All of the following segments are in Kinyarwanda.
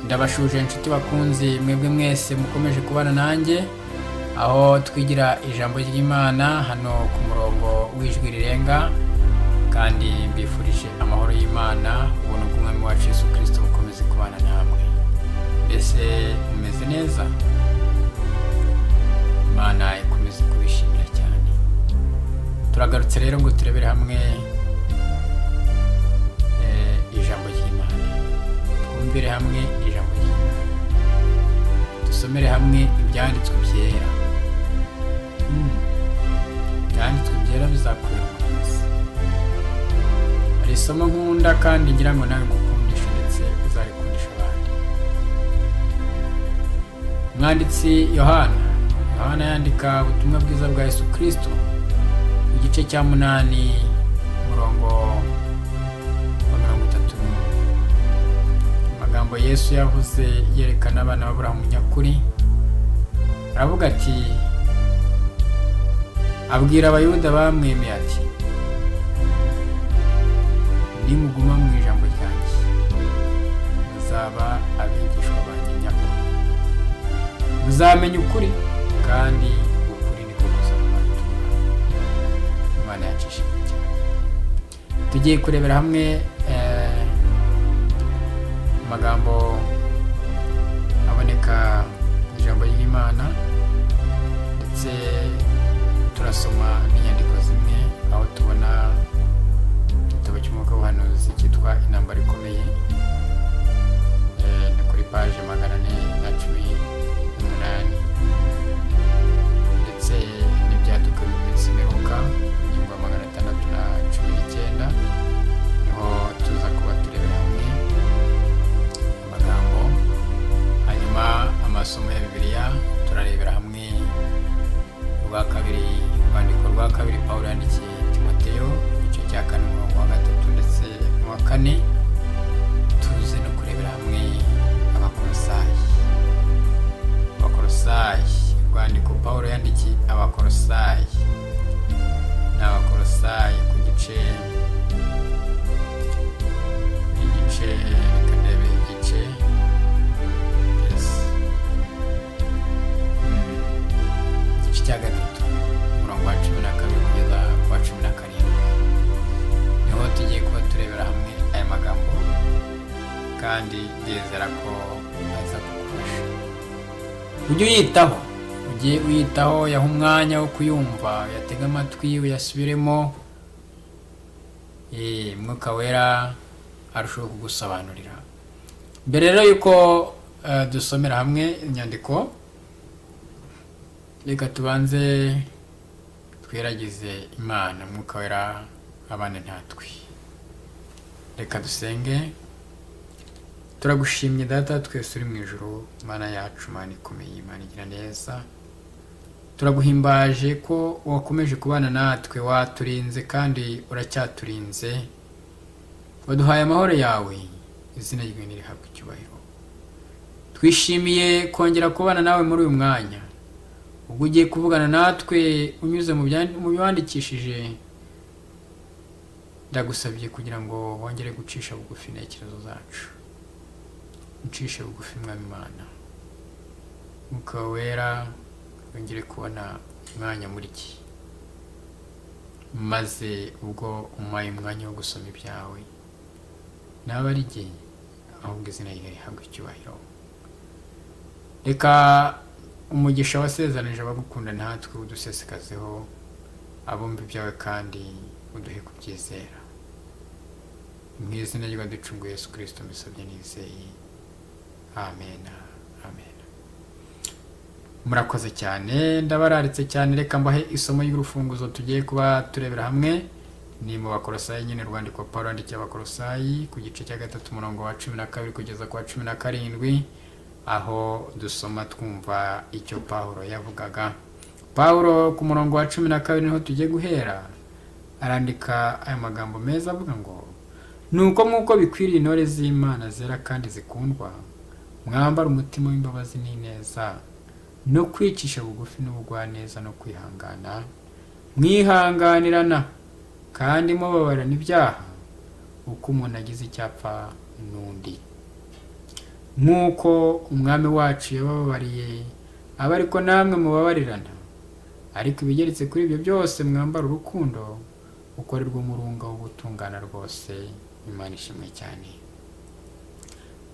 ndabashuje inshuti bakunzi mwebwe mwese mukomeje kubana nanjye aho twigira ijambo ry'Imana hano ku murongo w'ijwi rirenga, kandi mbifurije amahoro y'Imana, ubuntu bw'Umwami wacu Yesu Kristo bukomeze kubana namwe. Mbese mumeze neza? Imana ikomeze kubishimira cyane. Turagarutse rero ngo turebere hamwe ijambo ry'Imana, twumvire hamwe ijambo ry'Imana, dusomere hamwe ibyanditswe byera. Ibyanditswe byera bizakubera umuyobozi. Hari isomo nkunda kandi ngira ngo nawe gukundisha ndetse uzarikundisha abandi. Umwanditsi Yohana yandika ubutumwa bwiza bwa Yesu Kristo, igice cya 8 umurongo wa 30. Amagambo Yesu yavuze yerekana abana b'Aburahamu nyakuri. Aravuga ati, abwira abayuda bamwemeye ati, nimuguma mu ijambo ryanjye muzaba abigishwa banjye nyakuri, muzamenya ukuri kandi ukuri niko kuzabatura. Imana yacishije cyane. Tugiye kurebera hamwe amagambo aboneka mu ijambo ry'Imana, ndetse turasoma n'inyandiko zimwe aho tubona igitabo cy'umwuka w'ubuhanuzi cyitwa Intambara Ikomeye, ni kuri paje 418, ndetse n'ibyaduka mu minsi imperuka ingingo ya 619, niho tuza kuba turebera hamwe amagambo. Hanyuma amasomo ya Bibiliya turarebera hamwe urwandiko rwa kabiri Pawulo yandikiye Timoteyo, igice cya 4 umurongo wa 3 ndetse n'uwa 4. Tuze no kurebera hamwe Abakolosayi, urwandiko Pawulo yandikiye Abakolosayi ku gice cya 3 umurongo wa 12 kugeza ku wa 17. Niho tugiye kuba turebera hamwe aya magambo, kandi ndizera ko aza kugufasha. Ujye uyitaho, yaha umwanya wo kuyumva, yatega amatwi, uyasubiremo. Mwuka Wera arushaho kugusobanurira. Mbere rero yuko dusomera hamwe inyandiko, reka tubanze twiragize Imana. Mwuka Wera abane natwe. Reka dusenge. Turagushimye Data twese uri mu ijuru, Mana yacu, Mana ikomeye, Imana igira neza. Turaguhimbaje ko wakomeje kubana natwe, waturinze kandi uracyaturinze, waduhaye amahoro yawe, izina ryawe nirihabwe icyubahiro. Twishimiye kongera kubana nawe muri uyu mwanya, ubwo ugiye kuvugana natwe unyuze mu byandikishije. Ndagusabye kugira ngo wongere gucisha bugufi intekerezo zacu, ucishe bugufi Mwami Imana. Mwuka Wera wongere kubona umwanya muri iki, maze ubwo umpaye umwanya wo gusoma ibyawe naba ari jye, ahubwo izina ryawe rihabwe icyubahiro. Reka umugisha wasezeranije abagukunda natwe udusesekazeho, abumva ibyawe kandi uduhe kubyizera. Mu izina ry'Uwaducunguye Yesu Kristo mbisabye nizeye, amen. Murakoze cyane, ndabararitse cyane. Reka mbahe isomo y'urufunguzo tugiye kuba turebera hamwe. Ni mu Bakolosayi nyine, urwandiko Pawulo yandikiye Abakolosayi ku gice cya 3 umurongo wa 12 kugeza ku wa 17, aho dusoma twumva icyo Pawulo yavugaga. Pawulo ku murongo wa 12 niho tugiye guhera. Arandika aya magambo meza avuga ngo, nuko nk'uko bikwiriye intore z'Imana zera kandi zikundwa, mwambara umutima w'imbabazi n'ineza no kwicisha bugufi n'ubugwaneza no kwihangana, mwihanganirana kandi mubabarana ibyaha uko umuntu agize icyapfa n'undi. nk'uko umwami wacu yababariye aba ariko namwe mubabarirana. Ariko ibigeretse kuri ibyo byose mwambara urukundo ukorerwa umurunga wo gutungana rwose. Imana ishimwe cyane.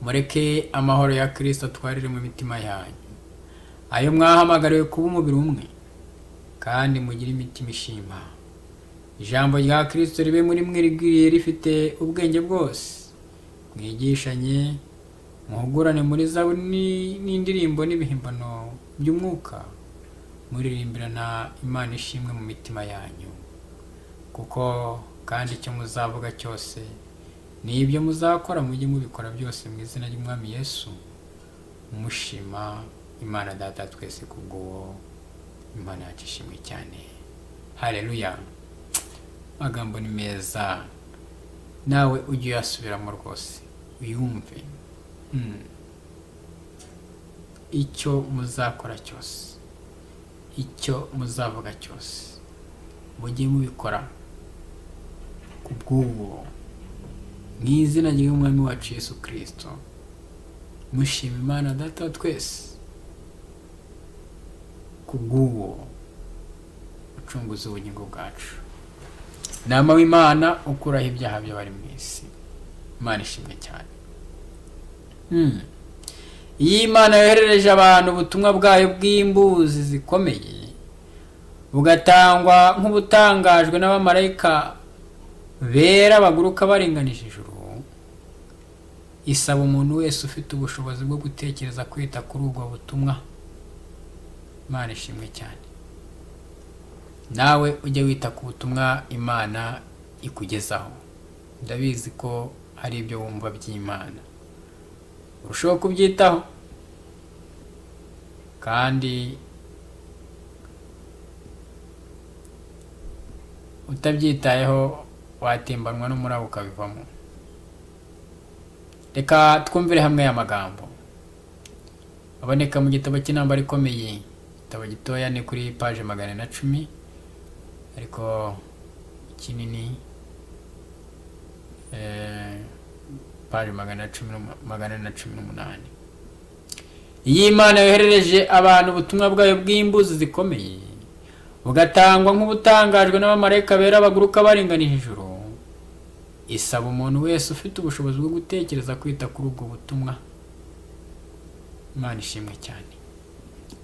Mureke amahoro ya Kristo atwarire mu mitima yanyu, ayo mwahamagariwe kuba umubiri umwe, kandi mugire imitima ishima. Ijambo rya Kristo ribe muri mwe rigwiriye rifite ubwenge bwose. Mwigishanye, muhugurane muri zaburi n'indirimbo n'ibihimbano by'umwuka, muririmbirana Imana ishimwe mu mitima yanyu. Kuko kandi icyo muzavuga cyose n'ibyo muzakora mujye mubikora byose mu izina ry'Umwami Yesu, mushima Imana Data twese kubwo Imana yacu ishimwe cyane. Haleluya. Magambo ni meza, nawe ujye uyasubiramo rwose uyumve. Icyo muzakora cyose, icyo muzavuga cyose mujye mubikora kubw'uwo mu izina ry'Umwami wacu Yesu Kristo, mushima Imana Data twese kubw'uwo ucunguza ubugingo bwacu. Nama w'Imana ukuraho ibyaha by'abari mu isi. Imana ishimwe cyane. Iyo Imana yoherereje abantu ubutumwa bwayo bw'imbuzi zikomeye bugatangwa nk'ubutangajwe n'abamarayika bera baguruka baringanije ijuru, isaba umuntu wese ufite ubushobozi bwo gutekereza kwita kuri ubwo butumwa. Imana ishimwe cyane. Nawe ujye wita ku butumwa Imana ikugezaho. Ndabizi ko hari ibyo wumva by'Imana, urushaho kubyitaho, kandi utabyitayeho watembanwa n'umuraba ukabivamo. Reka twumvire hamwe aya magambo aboneka mu gitabo cy'Intambara Ikomeye. Igitabo gitoya ni kuri paje 110, ariko kinini paje 118. Iyi Imana yoherereje abantu ubutumwa bwayo bw'imbuzi zikomeye bugatangwa nk'ubutangajwe n'abamarayika bera baguruka baringanije ijuru, isaba umuntu wese ufite ubushobozi bwo gutekereza kwita kuri ubwo butumwa. Imana ishimwe cyane.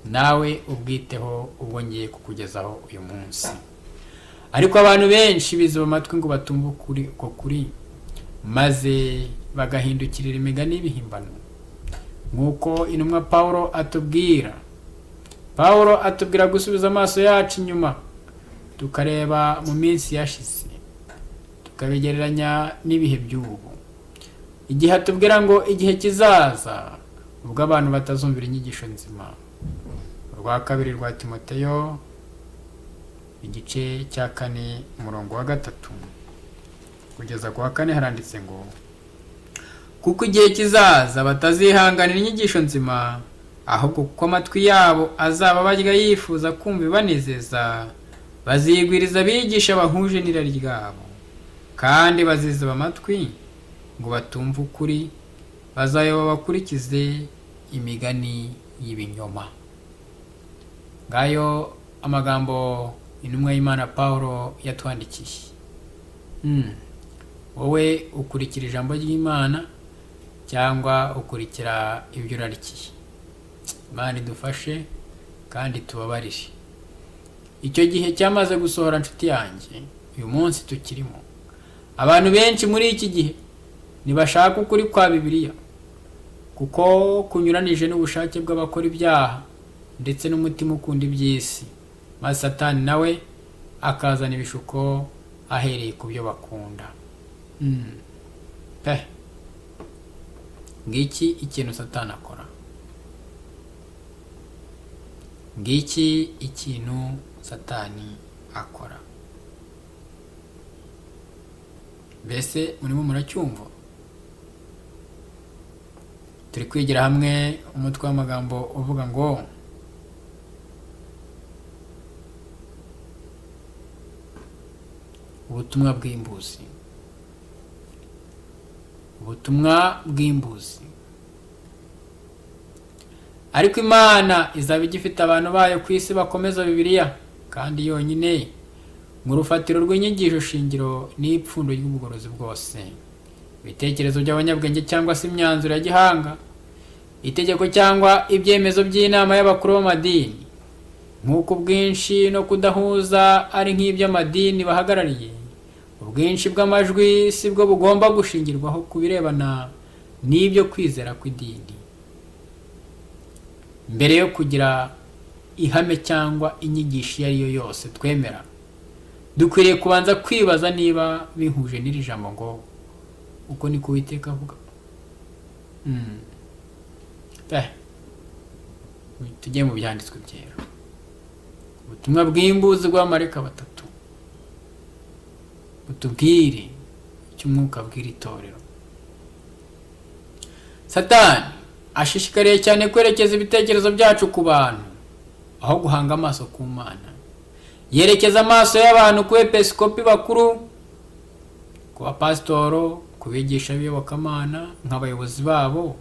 Nawe ubwiteho ubwo ngiye kukugezaho uyu munsi. Ariko abantu benshi biziba amatwi ngo batumve ukuri, maze bagahindukirira imigani y'ibihimbano, nk'uko intumwa Pawulo atubwira. Pawulo atubwira gusubiza amaso yacu inyuma tukareba mu minsi yashize, tukabigereranya n'ibihe by'ubu. Igihe atubwira ngo igihe kizaza ubwo abantu batazumvira inyigisho nzima. Urwa kabiri rwa Timoteyo igice cya 4 umurongo wa 3 kugeza ku wa 4 haranditse ngo, kuko igihe kizaza batazihanganira inyigisho nzima, ahubwo kuko amatwi yabo azaba barya yifuza kumva ibanezeza, bazigwiriza abigisha bahuje n'irari ryabo, kandi bazizaba amatwi ngo batumve ukuri, bazayoba bakurikize imigani y'ibinyoma. Ngayo amagambo intumwa y'Imana Pawulo yatwandikiye. Wowe ukurikira ijambo ry'Imana cyangwa ukurikira ibyo urarikiye? Imana idufashe kandi tubabarire. Icyo gihe cyamaze gusohora nshuti yanjye, uyu munsi tukirimo. Abantu benshi muri iki gihe ntibashaka ukuri kwa Bibiliya, kuko kunyuranije n'ubushake bw'abakora ibyaha ndetse n'umutima ukunda iby'isi, maze Satani nawe akazana ibishuko ahereye ku byo bakunda. Ngiki ikintu Satani akora. Ngiki ikintu Satani akora. Mbese murimo muracyumva? Turi kwigira hamwe umutwe w'amagambo uvuga ngo ubutumwa bw'imbuzi. Ubutumwa bw'imbuzi. ariko Imana izaba igifite abantu bayo ku isi bakomeza Bibiliya kandi yonyine mu rufatiro rw'inyigisho shingiro n'ipfundo ry'ubugorozi bwose. Ibitekerezo by'abanyabwenge cyangwa se imyanzuro ya gihanga, itegeko cyangwa ibyemezo by'inama y'abakuru b'amadini, nk'uko ubwinshi no kudahuza ari nk'iby'amadini bahagarariye, ubwinshi bw'amajwi si bwo bugomba gushingirwaho ku birebana n'ibyo kwizera kw'idini. Mbere yo kugira ihame cyangwa inyigisho iyo ari yo yose twemera, dukwiriye kubanza kwibaza niba bihuje n'iri jambo ngo uko ni ko Uwiteka avuga. Tujye mu byanditswe byera. Ubutumwa bw'imbuzi bw'abamarayika batatu butubwire icyo Umwuka abwira itorero. Satani ashishikariye cyane kwerekeza ibitekerezo byacu ku bantu aho guhanga amaso ku Mana. Yerekeza amaso y'abantu ku bepiskopi bakuru, ku bapasitoro, ku bigisha b'iyobokamana nk'abayobozi babo,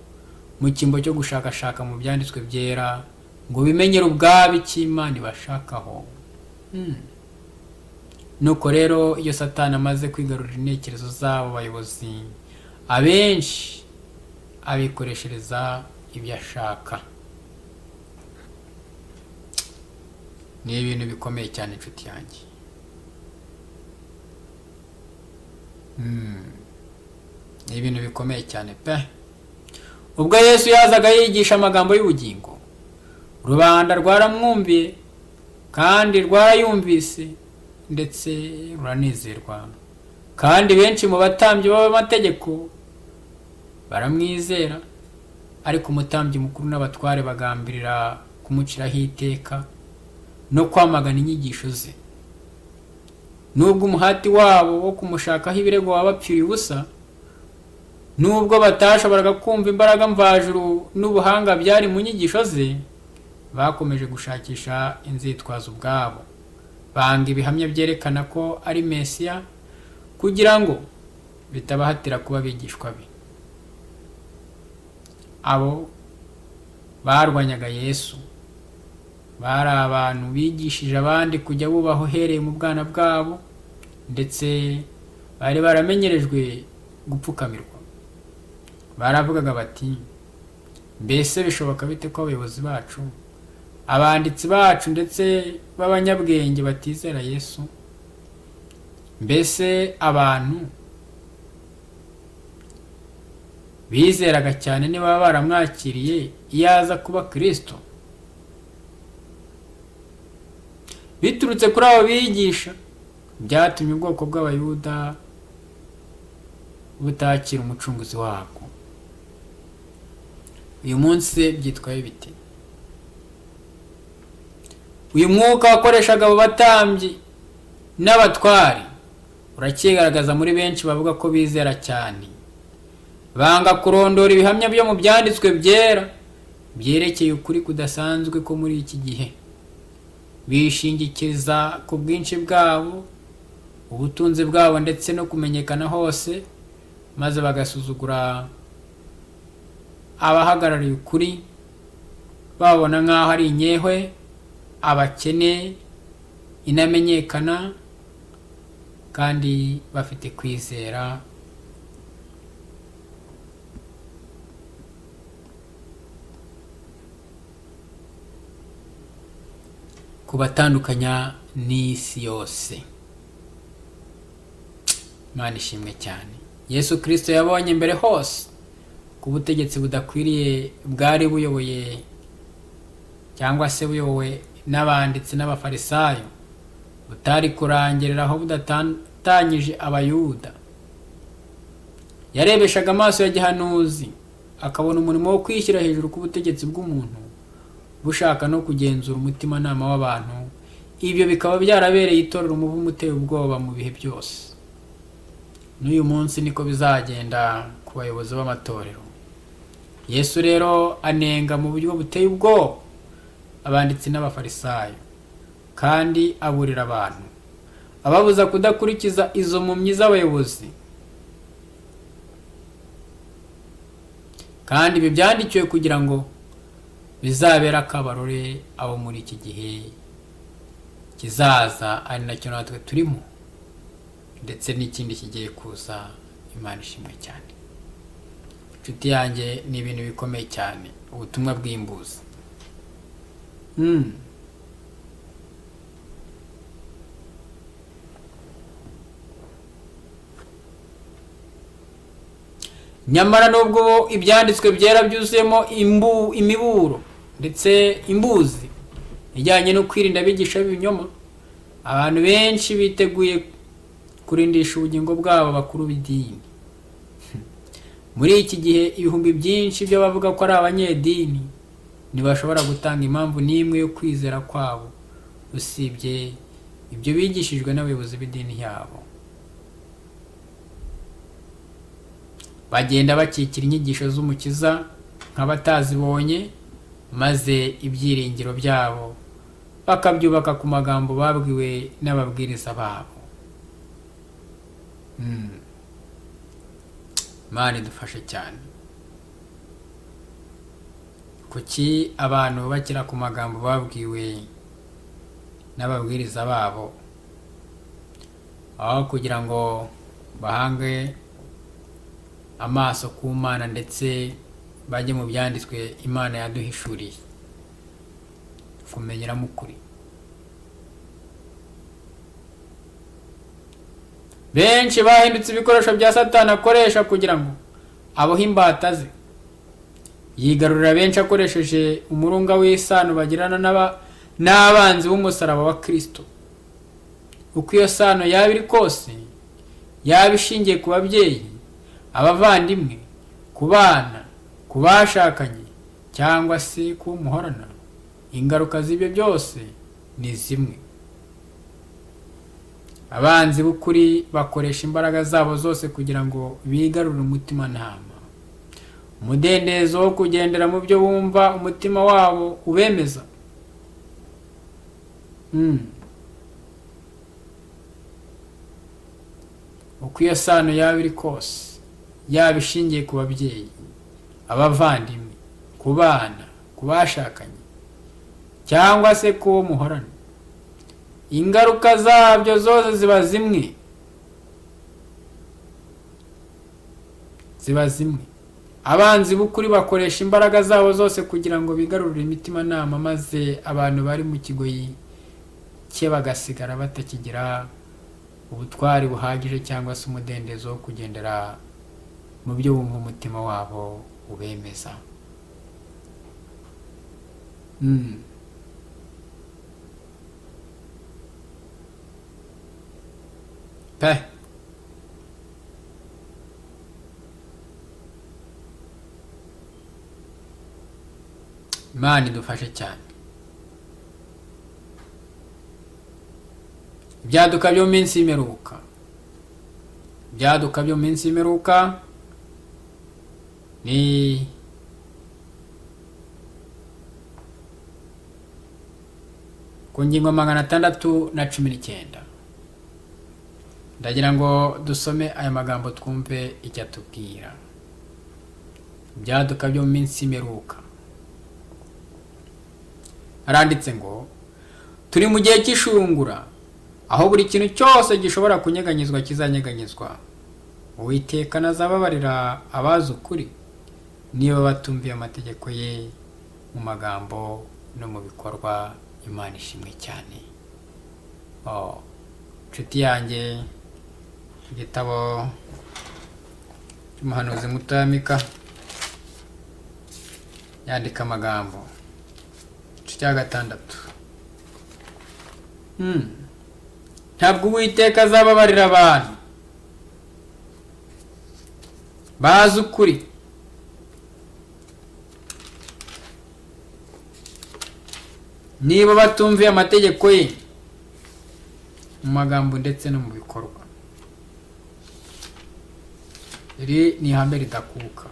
mu cyimbo cyo gushakashaka mu byanditswe byera ngo bimenyere ubwabo icyo Imana ibashakaho. Nuko rero iyo Satani amaze kwigarurira intekerezo z'abo bayobozi, abenshi abikoreshereza ibyo ashaka. Ni ibintu bikomeye cyane inshuti yanjye. Ni ibintu bikomeye cyane pe. Ubwo Yesu yazaga yigisha amagambo y'ubugingo, rubanda rwaramwumviye kandi rwarayumvise ndetse ruranezerwa, kandi benshi mu batambyi b'amategeko baramwizera. Ariko umutambyi mukuru n'abatware bagambirira kumuciraho iteka no kwamagana inyigisho ze. Nubwo umuhati wabo wo kumushakaho ibirego wabapfiriye ubusa, nubwo batashoboraga kumva imbaraga mvajuru n'ubuhanga byari mu nyigisho ze, bakomeje gushakisha inzitwazo ubwabo. Banga ibihamya byerekana ko ari Mesiya kugira ngo bitabahatira kuba abigishwa be. Abo barwanyaga Yesu bari abantu bigishije abandi kujya bubaho uhereye mu bwana bwabo, ndetse bari baramenyerejwe gupfukamirwa. Baravugaga bati, mbese bishoboka bite ko abayobozi bacu, abanditsi bacu ndetse b'abanyabwenge batizera Yesu? Mbese abantu bizeraga cyane niba baramwakiriye iyo aza kuba Kristo? Biturutse kuri abo bigisha byatumye ubwoko bw'Abayuda butakira umucunguzi wabwo. Uyu munsi byitwaye bite? Uyu mwuka wakoreshaga abo batambyi n'abatwari urakigaragaza muri benshi bavuga ko bizera cyane. Banga kurondora ibihamya byo mu byanditswe byera byerekeye ukuri kudasanzwe ko muri iki gihe. Bishingikiza ku bwinshi bwabo, ubutunzi bwabo ndetse no kumenyekana hose, maze bagasuzugura abahagarariye ukuri, babona nk'aho ari inyehwe, abakene, inamenyekana, kandi bafite kwizera. Kubatandukanya n'isi yose. Imana ishimwe cyane. Yesu Kristo yabonye mbere hose ku butegetsi budakwiriye bwari buyoboye cyangwa se buyobowe n'abanditsi n'abafarisayo, butari kurangirira aho budatanyije Abayuda. Yarebeshaga amaso ya gihanuzi, akabona umurimo wo kwishyira hejuru ku butegetsi bw'umuntu, bushaka no kugenzura umutimanama w'abantu. Ibyo bikaba byarabereye itorero umuvumo uteye ubwoba mu bihe byose. N'uyu munsi niko bizagenda ku bayobozi b'amatorero. Yesu rero anenga mu buryo buteye ubwoba abanditsi n'abafarisayo, kandi aburira abantu, ababuza kudakurikiza izo mpumyi z'abayobozi. Kandi ibi byandikiwe kugira ngo bizabera akabarore abo muri iki gihe kizaza, ari nacyo natwe turimo, ndetse n'ikindi kigiye kuza. Imana ishimwe cyane. Inshuti yanjye, ni ibintu bikomeye cyane, ubutumwa bw'imbuzi. Nyamara nubwo ibyanditswe byera byuzuyemo imiburo ndetse imbuzi ijyanye no kwirinda abigisha b'ibinyoma, abantu benshi biteguye kurindisha ubugingo bwabo bakuru b'idini. Muri iki gihe ibihumbi byinshi by'abavuga ko ari abanyedini ntibashobora gutanga impamvu n'imwe yo kwizera kwabo usibye ibyo bigishijwe n'abayobozi b'idini yabo. Bagenda bakikira inyigisho z'Umukiza nk'abatazibonye, maze ibyiringiro byabo bakabyubaka ku magambo babwiwe n'ababwiriza babo. Imana idufashe cyane. Kuki abantu bubakira ku magambo babwiwe n'ababwiriza babo aho kugira ngo bahange amaso ku Mana ndetse bajye mu byanditswe Imana yaduhishuriye kumenyeramo ukuri? Benshi bahindutse ibikoresho bya Satani akoresha kugira ngo abohe imbata ze. Yigarurira benshi akoresheje umurunga w'isano bagirana n'abanzi b'umusaraba wa Kristo. Uko iyo sano yaba iri kose, yaba ishingiye ku babyeyi, abavandimwe, ku bana, ku bashakanye, cyangwa se ku muhorana, ingaruka z'ibyo byose ni zimwe. Abanzi b'ukuri bakoresha imbaraga zabo zose kugira ngo bigarurire umutima ntama, umudendezo wo kugendera mu byo bumva umutima wabo ubemeza. Uko iyo sano yaba iri kose, yaba ishingiye ku babyeyi, abavandimwe, ku bana, ku bashakanye, cyangwa se ku muhorana, ingaruka zabyo zose ziba zimwe. Abanzi b'ukuri bakoresha imbaraga zabo zose kugira ngo bigarurire imitima nama, maze abantu bari mu kigoyi cye bagasigara batakigira ubutwari buhagije cyangwa se umudendezo wo kugendera mu byo bumva umutima wabo ubemeza. Imana idufashe cyane. Ibyaduka byo mu minsi y'imperuka. Ibyaduka byo mu minsi y'imperuka ni ku ngingo 619. Ndagira ngo dusome aya magambo twumve icyo atubwira. Ibyaduka byo mu minsi y'imperuka. Aranditse ngo turi mu gihe cy'ishungura, aho buri kintu cyose gishobora kunyeganyezwa kizanyeganyezwa. Uwiteka nazababarira abazi ukuri niba batumviye amategeko ye mu magambo no mu bikorwa. Imana ishimwe cyane. Nshuti yanjye, igitabo cy'umuhanuzi mutoya Mika yandika amagambo, igice cya 6. Ntabwo Uwiteka azababarira abantu bazi ukuri niba batumviye amategeko ye mu magambo ndetse no mu bikorwa. Iri ni ihame ridakuka.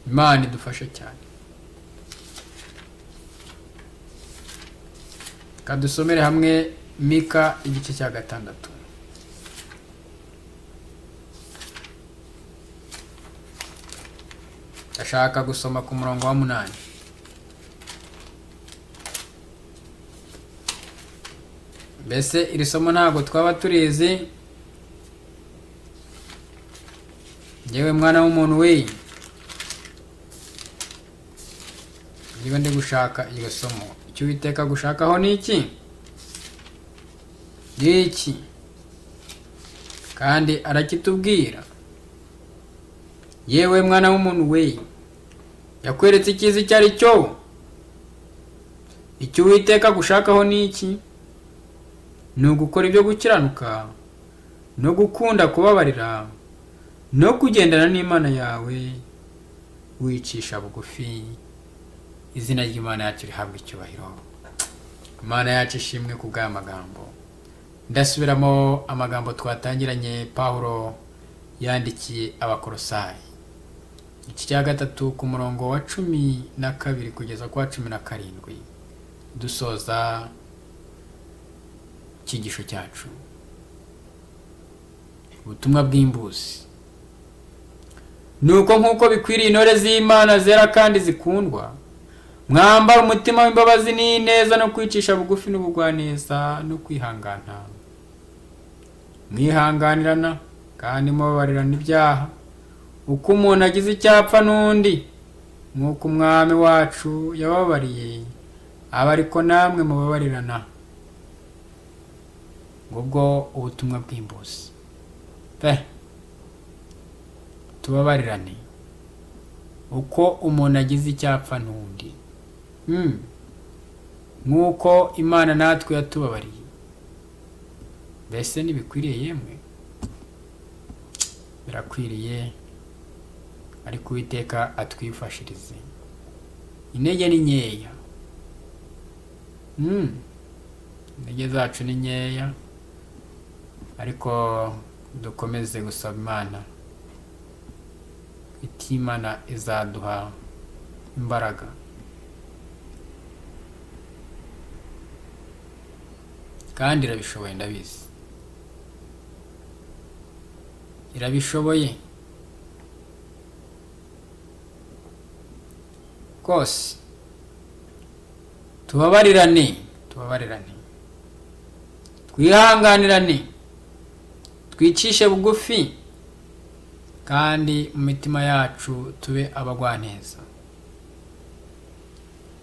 Imana idufashe cyane. Kadusomere hamwe Mika igice cya 6. ndashaka gusoma ku murongo wa 8. Mbese iri somo ntabwo twaba turizi? Yewe mwana w'umuntu we, niba ndi gushaka iyo somo, icyo Uwiteka gushakaho ni iki? Ni iki? Kandi arakitubwira. Yewe mwana w'umuntu we, yakweretse ikizi icyo ari cyo? Icyo Uwiteka gushakaho ni iki? Ni ugukora ibyo gukiranuka, no gukunda kubabarira, no kugendana n'Imana yawe wicisha bugufi. Izina ry'Imana yacu rihabwa icyubahiro. Imana yacu ishimwe ku bw'aya magambo. Ndasubiramo amagambo twatangiranye Pawulo yandikiye Abakolosayi, igice cya 3 ku murongo wa 12 kugeza kwa 17, dusoza icyigisho cyacu. Ubutumwa bw'imbuzi. Nuko nk'uko bikwiriye intore z'Imana zera kandi zikundwa, mwambara umutima w'imbabazi n'ineza no kwicisha bugufi n'ubugwaneza no kwihangana. Mwihanganirana kandi mubabarirana ibyaha, uko umuntu agize icyapfa n'undi, nk'uko umwami wacu yababariye, aba ariko namwe mubabarirana. Ngubwo ubutumwa bw'imbuzi. Tubabarirane uko umuntu agize icyapfa n'undi, nk'uko Imana natwe yatubabariye. Mbese ntibikwiriye yemwe? Birakwiriye, ariko Uwiteka atwifashirize. Intege ni nkeya. Intege zacu ni nkeya, ariko dukomeze gusaba Imana. Imana izaduha imbaraga. Kandi irabishoboye, ndabizi. Irabishoboye kose. Tubabarirane, twihanganirane, twicishe bugufi, kandi mu mitima yacu tube abagwaneza.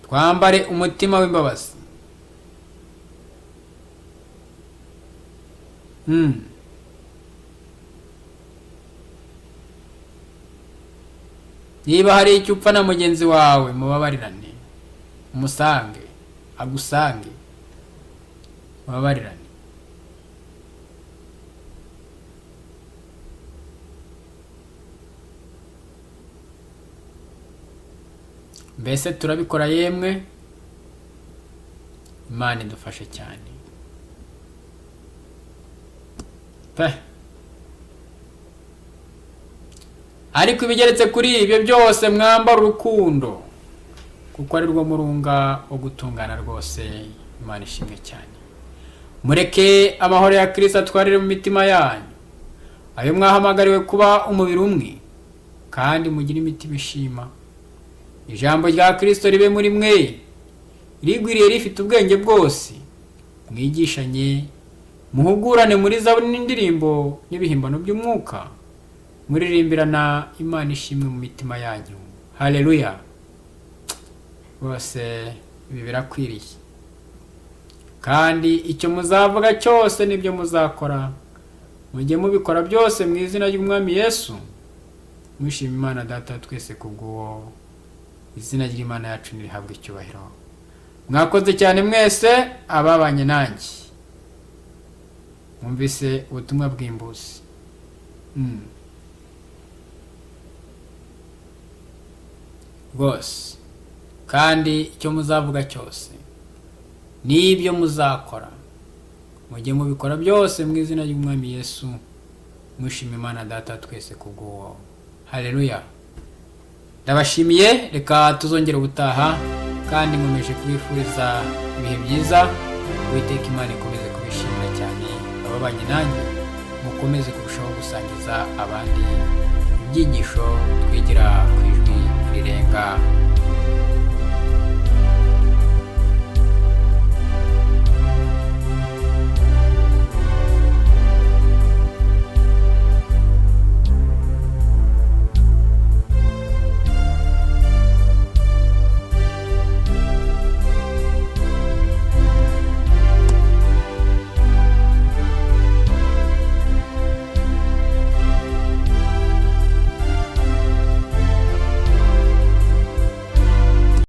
Twambare umutima w'imbabazi. Niba hari icyo upfa na mugenzi wawe, mubabarirane. Umusange, agusange, mubabarirane. Mbese turabikora yemwe? Imana idufashe cyane. Ariko ibigeretse kuri ibyo byose, mwambara urukundo, kuko ari rwo murunga wo gutungana rwose. Imana ishimwe cyane. Mureke amahoro ya Kristo atwarire mu mitima yanyu, ayo mwahamagariwe kuba umubiri umwe, kandi mugire imitima ishima. Ijambo rya Kristo ribe muri mwe, rigwiriye rifite ubwenge bwose. Mwigishanye, muhugurane muri zaburi n'indirimbo n'ibihimbano by'umwuka, muririmbirana Imana ishimwe mu mitima yanyu. Haleluya. Bose ibi birakwiriye. Kandi icyo muzavuga cyose nibyo muzakora, mujye mubikora byose mu izina ry'Umwami Yesu, mwishima Imana Data twese kubwo. Izina ry'Imana yacu nirihabwe icyubahiro. Mwakoze cyane mwese ababanye nanjye. Mwumvise ubutumwa bw'imbuzi. Rwose. Kandi icyo muzavuga cyose n'ibyo muzakora, mujye mubikora byose mu izina ry'Umwami Yesu, mwishima Imana Data twese kubwo. Haleluya. Ndabashimiye, reka tuzongera ubutaha, kandi nkomeje kubifuriza ibihe byiza. Uwiteka Imana ikomeze kubishimira cyane ababanye nanjye, mukomeze kurushaho gusangiza abandi ibyigisho twigira ku ijwi rirenga